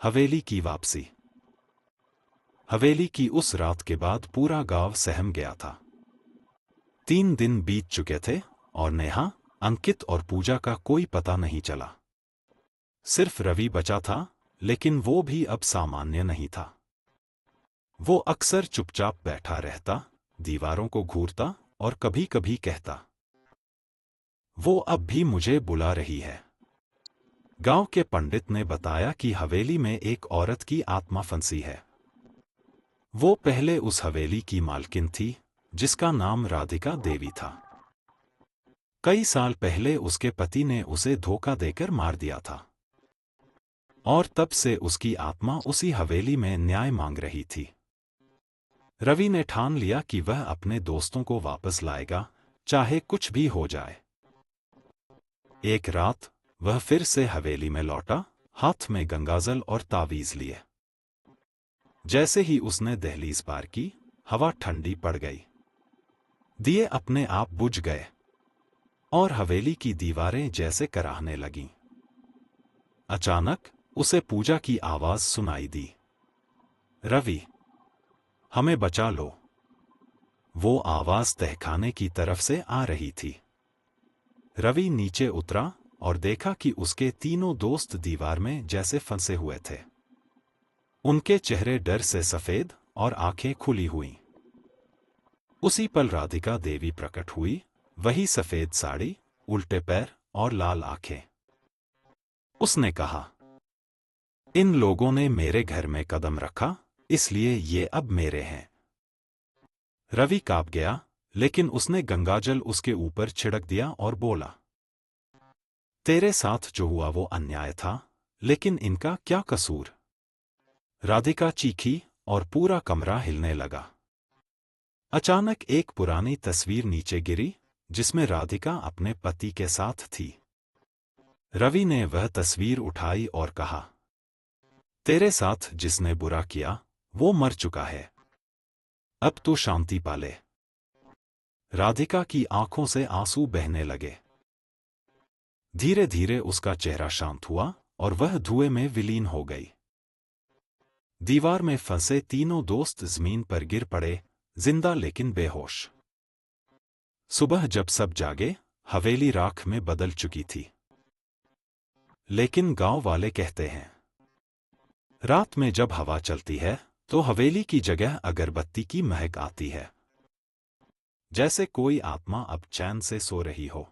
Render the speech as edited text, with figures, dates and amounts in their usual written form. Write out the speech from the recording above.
हवेली की वापसी। हवेली की उस रात के बाद पूरा गांव सहम गया था। 3 दिन बीत चुके थे और नेहा, अंकित और पूजा का कोई पता नहीं चला। सिर्फ रवि बचा था, लेकिन वो भी अब सामान्य नहीं था। वो अक्सर चुपचाप बैठा रहता, दीवारों को घूरता और कभी-कभी कहता, वो अब भी मुझे बुला रही है। गांव के पंडित ने बताया कि हवेली में एक औरत की आत्मा फंसी है। वो पहले उस हवेली की मालकिन थी, जिसका नाम राधिका देवी था। कई साल पहले उसके पति ने उसे धोखा देकर मार दिया था और तब से उसकी आत्मा उसी हवेली में न्याय मांग रही थी। रवि ने ठान लिया कि वह अपने दोस्तों को वापस लाएगा, चाहे कुछ भी हो जाए। एक रात वह फिर से हवेली में लौटा, हाथ में गंगाजल और तावीज लिए। जैसे ही उसने दहलीज पार की, हवा ठंडी पड़ गई। दिए अपने आप बुझ गए और हवेली की दीवारें जैसे कराहने लगीं। अचानक उसे पूजा की आवाज सुनाई दी, रवि, हमें बचा लो। वो आवाज तहखाने की तरफ से आ रही थी। रवि नीचे उतरा और देखा कि उसके तीनों दोस्त दीवार में जैसे फंसे हुए थे। उनके चेहरे डर से सफेद और आंखें खुली हुईं। उसी पल राधिका देवी प्रकट हुई, वही सफेद साड़ी, उल्टे पैर और लाल आंखें। उसने कहा, इन लोगों ने मेरे घर में कदम रखा, इसलिए ये अब मेरे हैं। रवि कांप गया, लेकिन उसने गंगाजल उसके ऊपर छिड़क दिया और बोला, तेरे साथ जो हुआ वो अन्याय था, लेकिन इनका क्या कसूर? राधिका चीखी और पूरा कमरा हिलने लगा। अचानक एक पुरानी तस्वीर नीचे गिरी, जिसमें राधिका अपने पति के साथ थी। रवि ने वह तस्वीर उठाई और कहा, तेरे साथ जिसने बुरा किया, वो मर चुका है। अब तो शांति पाले। राधिका की आंखों से आंसू बहने लगे। धीरे धीरे उसका चेहरा शांत हुआ और वह धुएं में विलीन हो गई। दीवार में फंसे तीनों दोस्त जमीन पर गिर पड़े, जिंदा लेकिन बेहोश। सुबह जब सब जागे, हवेली राख में बदल चुकी थी। लेकिन गांव वाले कहते हैं, रात में जब हवा चलती है, तो हवेली की जगह अगरबत्ती की महक आती है, जैसे कोई आत्मा अब चैन से सो रही हो।